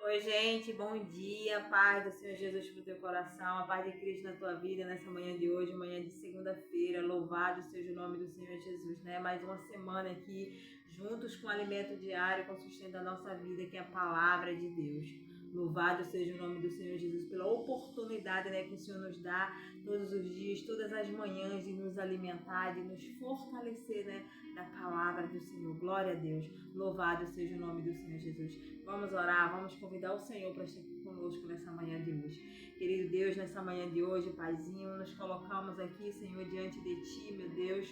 Oi, gente, bom dia, paz do Senhor Jesus pro teu coração, a paz de Cristo na tua vida nessa manhã de hoje, manhã de segunda-feira. Louvado seja o nome do Senhor Jesus, né? Mais uma semana aqui, juntos com o alimento diário, com o sustento da nossa vida, que é a palavra de Deus. Louvado seja o nome do Senhor Jesus pela oportunidade, né, que o Senhor nos dá todos os dias, todas as manhãs, de nos alimentar, de nos fortalecer, né, da palavra do Senhor. Glória a Deus. Louvado seja o nome do Senhor Jesus. Vamos orar, vamos convidar o Senhor para estar conosco nessa manhã de hoje. Querido Deus, nessa manhã de hoje, Paizinho, nos colocamos aqui, Senhor, diante de Ti, meu Deus.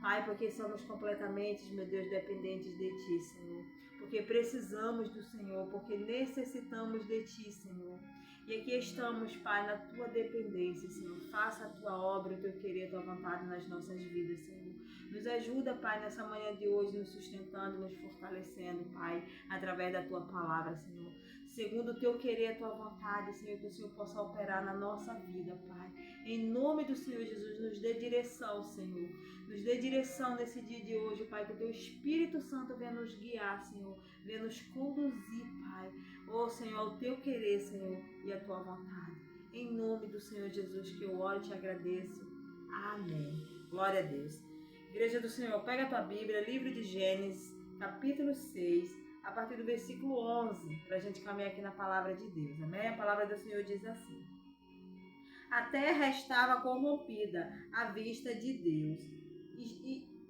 Pai, porque somos completamente, meu Deus, dependentes de Ti, Senhor. Porque precisamos do Senhor, porque necessitamos de Ti, Senhor. E aqui estamos, Pai, na Tua dependência, Senhor. Faça a Tua obra, o Teu querer, a Tua vontade nas nossas vidas, Senhor. Nos ajuda, Pai, nessa manhã de hoje, nos sustentando, nos fortalecendo, Pai, através da Tua palavra, Senhor. Segundo o Teu querer, a Tua vontade, Senhor, que o Senhor possa operar na nossa vida, Pai. Em nome do Senhor Jesus, nos dê direção, Senhor. Nos dê direção nesse dia de hoje, Pai, que o Teu Espírito Santo venha nos guiar, Senhor. Venha nos conduzir, Pai. Oh, Senhor, ao Teu querer, Senhor, e a Tua vontade. Em nome do Senhor Jesus, que eu oro e te agradeço. Amém. Glória a Deus. Igreja do Senhor, pega a tua Bíblia, livro de Gênesis, capítulo 6, a partir do versículo 11, para a gente caminhar aqui na palavra de Deus, amém? A palavra do Senhor diz assim: a terra estava corrompida à vista de Deus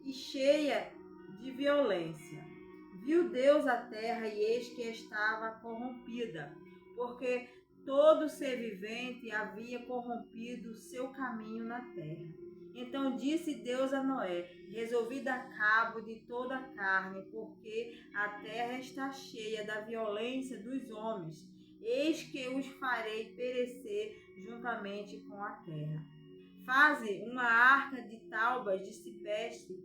e cheia de violência. Viu Deus a terra e eis que estava corrompida, porque todo ser vivente havia corrompido o seu caminho na terra. Então disse Deus a Noé: resolvi dar cabo de toda a carne, porque a terra está cheia da violência dos homens. Eis que os farei perecer juntamente com a terra. Faze uma arca de taubas de cipreste,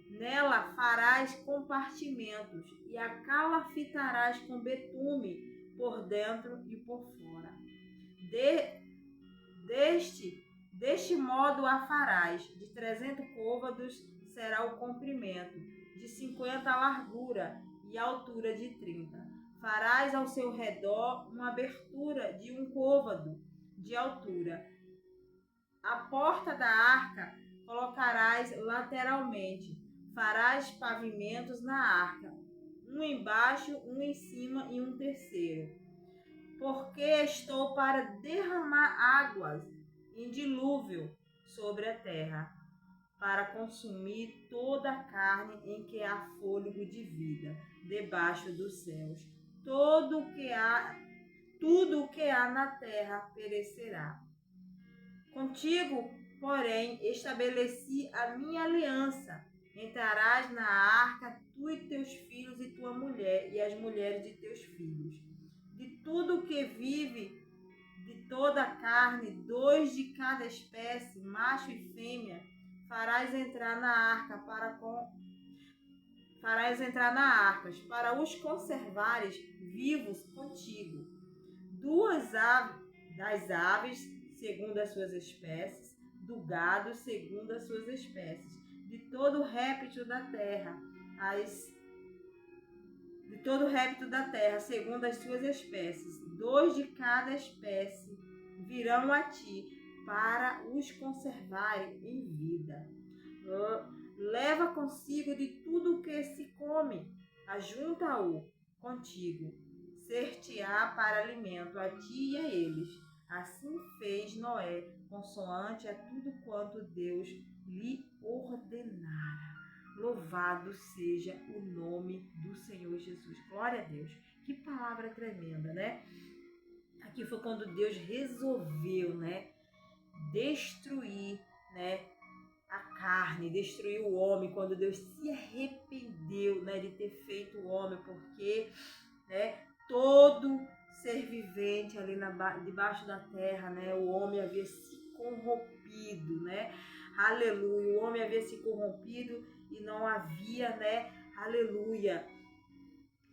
nela farás compartimentos e a calafitarás com betume por dentro e por fora. Deste modo a farás, de 300 côvados será o comprimento, de 50 a largura e a altura de 30. Farás ao seu redor uma abertura de 1 côvado de altura. A porta da arca colocarás lateralmente. Farás pavimentos na arca, um embaixo, um em cima e um terceiro. Porque estou para derramar águas em dilúvio sobre a terra, para consumir toda a carne em que há fôlego de vida debaixo dos céus. Tudo o que há na terra perecerá. Contigo, porém, estabeleci a minha aliança. Entrarás na arca, tu e teus filhos e tua mulher, e as mulheres de teus filhos. De tudo que vive, de toda a carne, 2 de cada espécie, macho e fêmea, farás entrar na arca para os conservares vivos contigo. 2 das aves, segundo as suas espécies, do gado, segundo as suas espécies, de todo réptil da terra, segundo as suas espécies, 2 de cada espécie virão a ti para os conservarem em vida. Leva consigo de tudo o que se come, ajunta-o contigo, ser-te-á para alimento a ti e a eles. Assim fez Noé, consoante a tudo quanto Deus lhe ordenara. Louvado seja o nome do Senhor Jesus. Glória a Deus. Que palavra tremenda, né? Aqui foi quando Deus resolveu, né, destruir, né, a carne, destruir o homem, quando Deus se arrependeu, né, de ter feito o homem, porque, né, todo ser vivente ali debaixo da terra, né, o homem havia se corrompido, né, aleluia, o homem havia se corrompido e não havia, né, aleluia,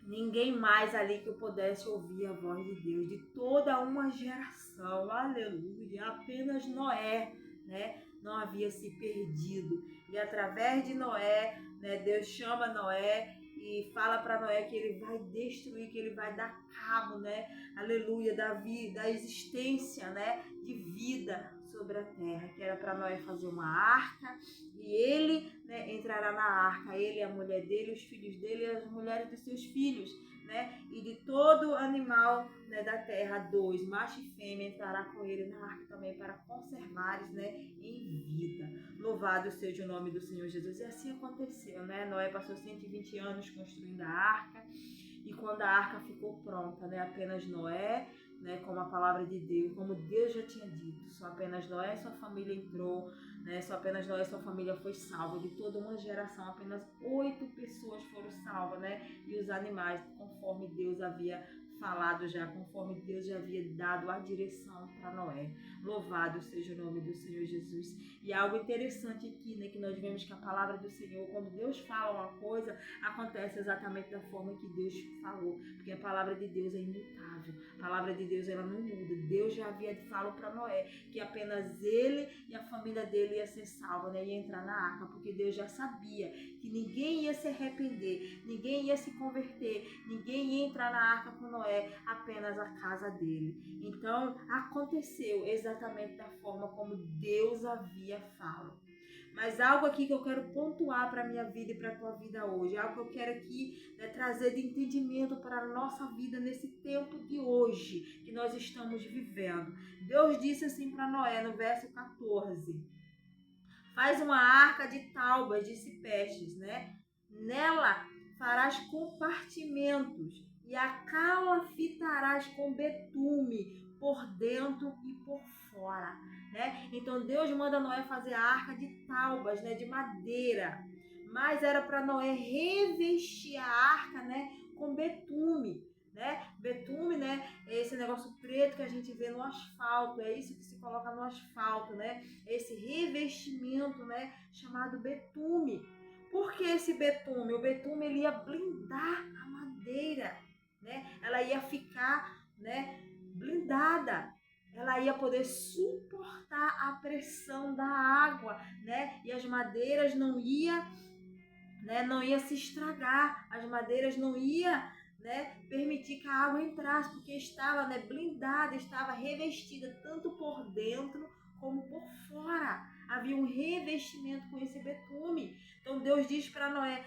ninguém mais ali que eu pudesse ouvir a voz de Deus, de toda uma geração, aleluia, apenas Noé, né, não havia se perdido. E através de Noé, né, Deus chama Noé e fala para Noé que ele vai destruir, que ele vai dar cabo, né? Aleluia, da vida, da existência, né? De vida sobre a terra, que era para Noé fazer uma arca, e ele, né, entrará na arca, ele, a mulher dele, os filhos dele e as mulheres dos seus filhos, né? E de todo animal, né, da terra, 2, macho e fêmea, entrará com ele na arca também para conservares, né, em vida. Louvado seja o nome do Senhor Jesus. E assim aconteceu, né? Noé passou 120 anos construindo a arca, e quando a arca ficou pronta, né, apenas Noé, né, como a palavra de Deus, como Deus já tinha dito, só apenas Noé e sua família entrou, né, só apenas Noé e sua família foi salva. De toda uma geração, apenas 8 pessoas foram salvas, né, e os animais, conforme Deus havia falado já, conforme Deus já havia dado a direção para Noé. Louvado seja o nome do Senhor Jesus. E algo interessante aqui, né, que nós vemos que a palavra do Senhor, quando Deus fala uma coisa, acontece exatamente da forma que Deus falou, porque a palavra de Deus é imutável, a palavra de Deus ela não muda. Deus já havia falado para Noé que apenas ele e a família dele ia ser salva, né, ia entrar na arca, porque Deus já sabia que ninguém ia se arrepender, ninguém ia se converter, ninguém ia entrar na arca com Noé, apenas a casa dele. Então aconteceu exatamente da forma como Deus havia falado. Mas algo aqui que eu quero pontuar para a minha vida e para a tua vida hoje, algo que eu quero aqui, né, trazer de entendimento para a nossa vida nesse tempo de hoje que nós estamos vivendo. Deus disse assim para Noé no verso 14: faz uma arca de taubas de ciprestes, né? Nela farás compartimentos e a calafitarás com betume por dentro e por fora, né? Então Deus manda Noé fazer a arca de taubas, né? De madeira, mas era para Noé revestir a arca, né? Com betume. Né? Betume, né? É esse negócio preto que a gente vê no asfalto, é isso que se coloca no asfalto, né? Esse revestimento, né? Chamado betume. Por que esse betume? O betume ele ia blindar a madeira, né? Ela ia ficar, né, blindada. Ela ia poder suportar a pressão da água, né? E as madeiras não ia, né, não ia se estragar. As madeiras não ia, né, permitir que a água entrasse, porque estava, né, blindada, estava revestida tanto por dentro como por fora. Havia um revestimento com esse betume. Então Deus diz para Noé: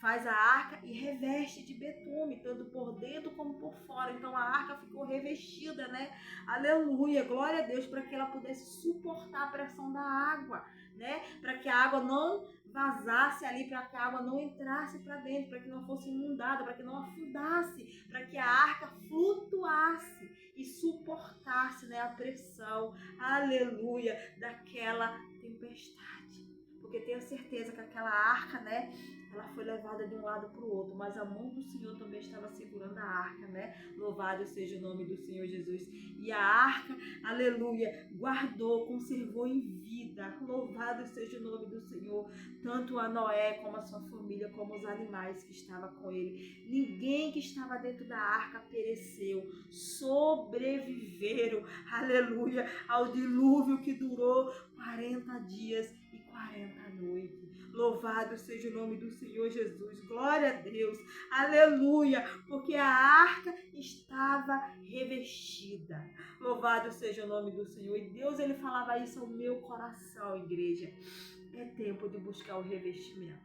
faz a arca e reveste de betume, tanto por dentro como por fora. Então a arca ficou revestida, né? Aleluia, glória a Deus, para que ela pudesse suportar a pressão da água, né? Para que a água não vazasse ali, para que a água não entrasse para dentro, para que não fosse inundada, para que não afundasse, para que a arca flutuasse e suportasse, né, a pressão, aleluia, daquela tempestade. Porque tenha certeza que aquela arca, né, ela foi levada de um lado para o outro, mas a mão do Senhor também estava segurando a arca, né? Louvado seja o nome do Senhor Jesus. E a arca, aleluia, guardou, conservou em vida. Louvado seja o nome do Senhor. Tanto a Noé, como a sua família, como os animais que estavam com ele. Ninguém que estava dentro da arca pereceu. Sobreviveram, aleluia, ao dilúvio que durou 40 dias e 40 noites. Louvado seja o nome do Senhor Jesus. Glória a Deus. Aleluia. Porque a arca estava revestida. Louvado seja o nome do Senhor. E Deus, ele falava isso ao meu coração, igreja. É tempo de buscar o revestimento.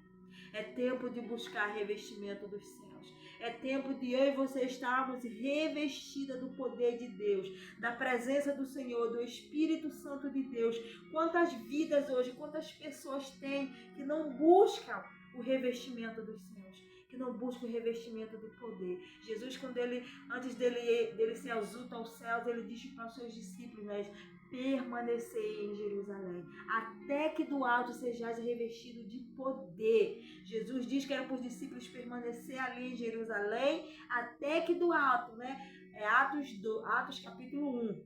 É tempo de buscar revestimento dos céus. É tempo de eu e você estarmos revestidas do poder de Deus, da presença do Senhor, do Espírito Santo de Deus. Quantas vidas hoje, quantas pessoas têm que não buscam o revestimento dos céus, que não buscam o revestimento do poder. Jesus, quando ele, antes dele ser exaltado aos céus, ele disse para os seus discípulos, né, permanecei em Jerusalém, até que do alto sejais revestido de poder. Jesus diz que era para os discípulos permanecer ali em Jerusalém, até que do alto, né? É Atos capítulo 1.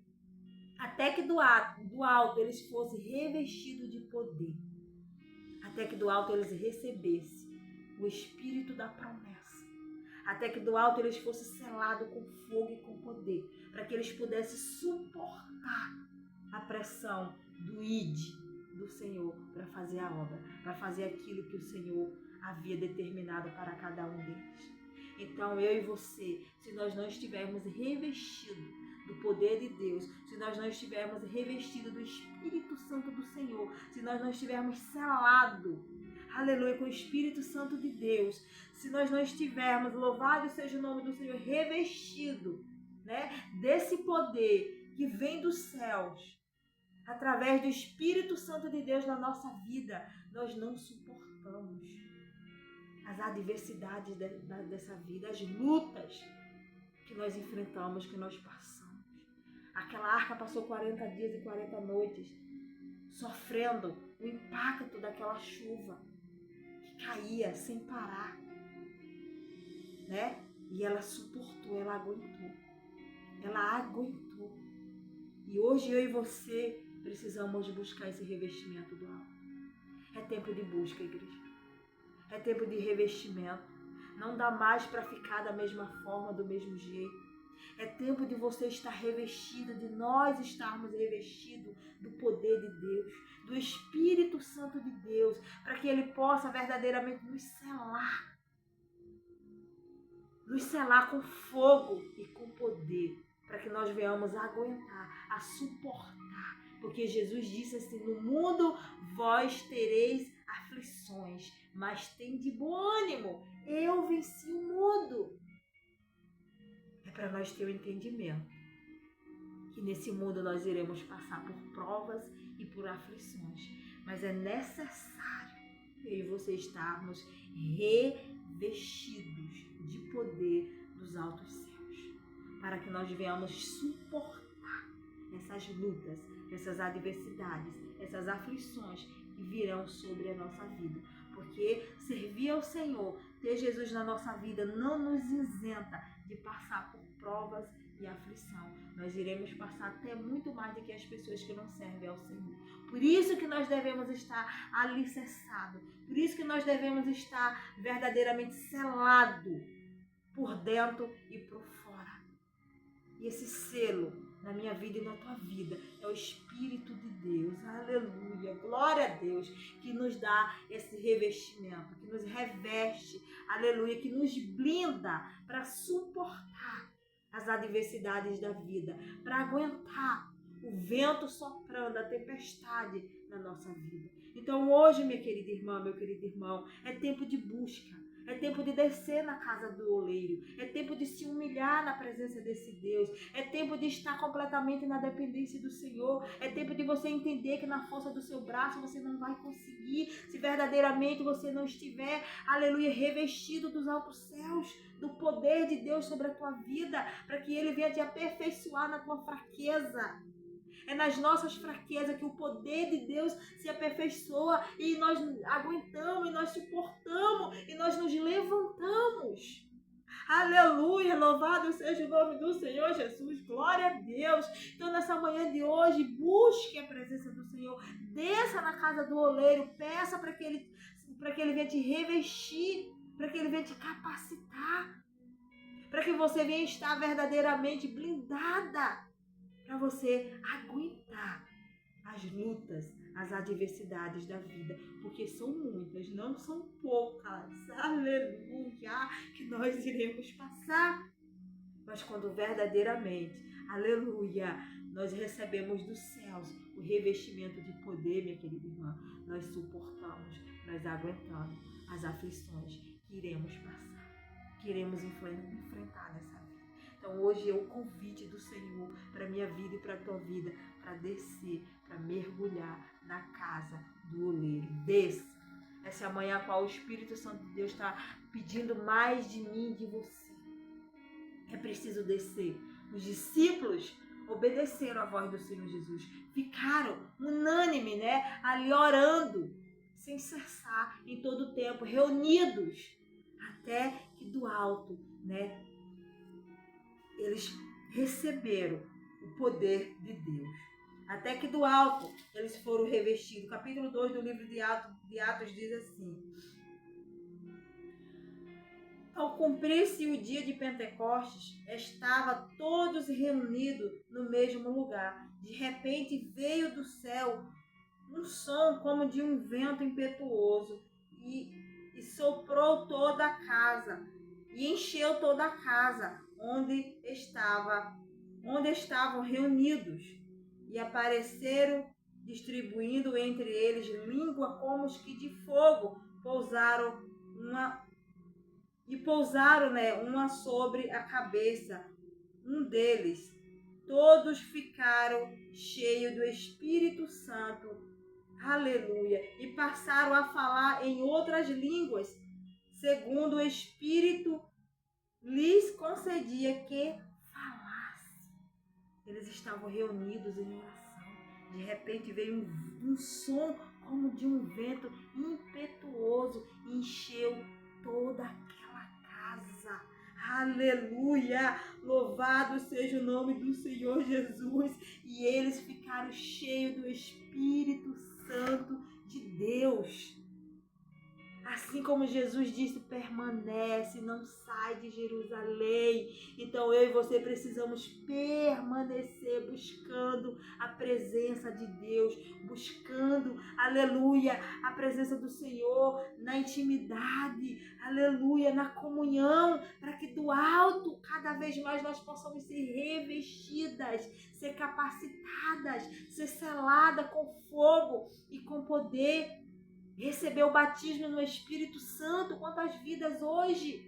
Até que do alto eles fossem revestidos de poder. Até que do alto eles recebessem o Espírito da promessa. Até que do alto eles fossem selados com fogo e com poder. Para que eles pudessem suportar a pressão do ID do Senhor para fazer a obra, para fazer aquilo que o Senhor havia determinado para cada um deles. Então, eu e você, se nós não estivermos revestidos do poder de Deus, se nós não estivermos revestidos do Espírito Santo do Senhor, se nós não estivermos selados, aleluia, com o Espírito Santo de Deus, se nós não estivermos, louvado seja o nome do Senhor, revestido, né, desse poder que vem dos céus, através do Espírito Santo de Deus na nossa vida, nós não suportamos as adversidades dessa vida, as lutas que nós enfrentamos, que nós passamos. Aquela arca passou 40 dias e 40 noites sofrendo o impacto daquela chuva que caía sem parar, né? E ela suportou, ela aguentou. Ela aguentou. E hoje eu e você precisamos buscar esse revestimento do alto. É tempo de busca, igreja. É tempo de revestimento. Não dá mais para ficar da mesma forma, do mesmo jeito. É tempo de você estar revestido, de nós estarmos revestidos do poder de Deus, do Espírito Santo de Deus, para que Ele possa verdadeiramente nos selar com fogo e com poder, para que nós venhamos a aguentar, a suportar. Porque Jesus disse assim: no mundo vós tereis aflições, mas tende bom ânimo, eu venci o mundo. É para nós ter o entendimento que nesse mundo nós iremos passar por provas e por aflições, mas é necessário eu e você estarmos revestidos de poder dos altos céus, para que nós venhamos suportar essas lutas, essas adversidades, essas aflições que virão sobre a nossa vida. Porque servir ao Senhor, ter Jesus na nossa vida, não nos isenta de passar por provas e aflição. Nós iremos passar até muito mais do que as pessoas que não servem ao Senhor. Por isso que nós devemos estar alicerçados. Por isso que nós devemos estar verdadeiramente selados por dentro e por fora. E esse selo na minha vida e na tua vida é o Espírito de Deus, aleluia, glória a Deus, que nos dá esse revestimento, que nos reveste, aleluia, que nos blinda para suportar as adversidades da vida, para aguentar o vento soprando, a tempestade na nossa vida. Então hoje, minha querida irmã, meu querido irmão, é tempo de busca. É tempo de descer na casa do oleiro. É tempo de se humilhar na presença desse Deus. É tempo de estar completamente na dependência do Senhor. É tempo de você entender que na força do seu braço você não vai conseguir, se verdadeiramente você não estiver, aleluia, revestido dos altos céus, do poder de Deus sobre a tua vida, para que Ele venha te aperfeiçoar na tua fraqueza. É nas nossas fraquezas que o poder de Deus se aperfeiçoa e nós aguentamos, e nós suportamos, e nós nos levantamos. Aleluia, louvado seja o nome do Senhor Jesus, glória a Deus. Então nessa manhã de hoje, busque a presença do Senhor, desça na casa do oleiro, peça para que Ele venha te revestir, para que Ele venha te capacitar, para que você venha estar verdadeiramente blindada, para você aguentar as lutas, as adversidades da vida, porque são muitas, não são poucas, aleluia, que nós iremos passar. Mas quando verdadeiramente, aleluia, nós recebemos dos céus o revestimento de poder, minha querida irmã, nós suportamos, nós aguentamos as aflições que iremos passar, que iremos enfrentar nessa vida. Então hoje é o convite do Senhor para a minha vida e para a tua vida, para descer, para mergulhar na casa do oleiro. Desça. Essa é a manhã a qual o Espírito Santo de Deus está pedindo mais de mim e de você. É preciso descer. Os discípulos obedeceram à voz do Senhor Jesus. Ficaram unânimes, né? Ali orando, sem cessar, em todo o tempo, reunidos, até que do alto, né? Eles receberam o poder de Deus. Até que do alto eles foram revestidos. Capítulo 2 do livro de Atos diz assim: ao cumprir-se o dia de Pentecostes, estavam todos reunidos no mesmo lugar. De repente veio do céu um som como de um vento impetuoso e soprou toda a casa e encheu toda a casa onde estavam reunidos, e apareceram distribuindo entre eles língua como os que de fogo, pousaram uma sobre a cabeça deles. Todos ficaram cheios do Espírito Santo, aleluia, e passaram a falar em outras línguas, segundo o Espírito lhes concedia que falasse. Eles estavam reunidos em oração. De repente veio um som como de um vento impetuoso e encheu toda aquela casa. Aleluia! Louvado seja o nome do Senhor Jesus. E eles ficaram cheios do Espírito Santo de Deus. Assim como Jesus disse, permanece, não sai de Jerusalém. Então eu e você precisamos permanecer buscando a presença de Deus, buscando, aleluia, a presença do Senhor na intimidade, aleluia, na comunhão, para que do alto cada vez mais nós possamos ser revestidas, ser capacitadas, ser seladas com fogo e com poder. Receber o batismo no Espírito Santo. Quantas vidas hoje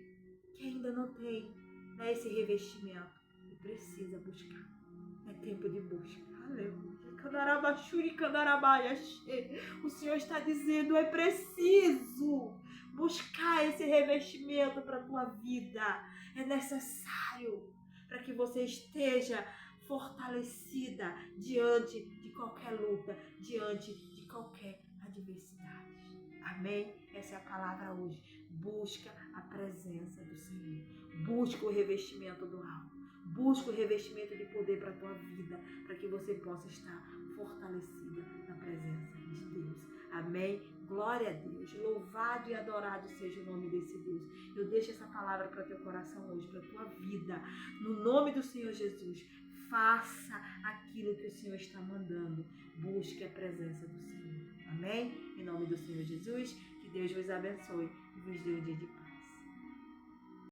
que ainda não tem, né, esse revestimento e precisa buscar. É tempo de busca. Aleluia. O Senhor está dizendo, é preciso buscar esse revestimento para a tua vida. É necessário para que você esteja fortalecida diante de qualquer luta, diante de qualquer adversidade. Amém? Essa é a palavra hoje. Busca a presença do Senhor. Busca o revestimento do alto. Busca o revestimento de poder para a tua vida, para que você possa estar fortalecida na presença de Deus. Amém? Glória a Deus. Louvado e adorado seja o nome desse Deus. Eu deixo essa palavra para o teu coração hoje, para a tua vida. No nome do Senhor Jesus, faça aquilo que o Senhor está mandando. Busque a presença do Senhor. Amém? Em nome do Senhor Jesus, que Deus vos abençoe e vos dê um dia de paz.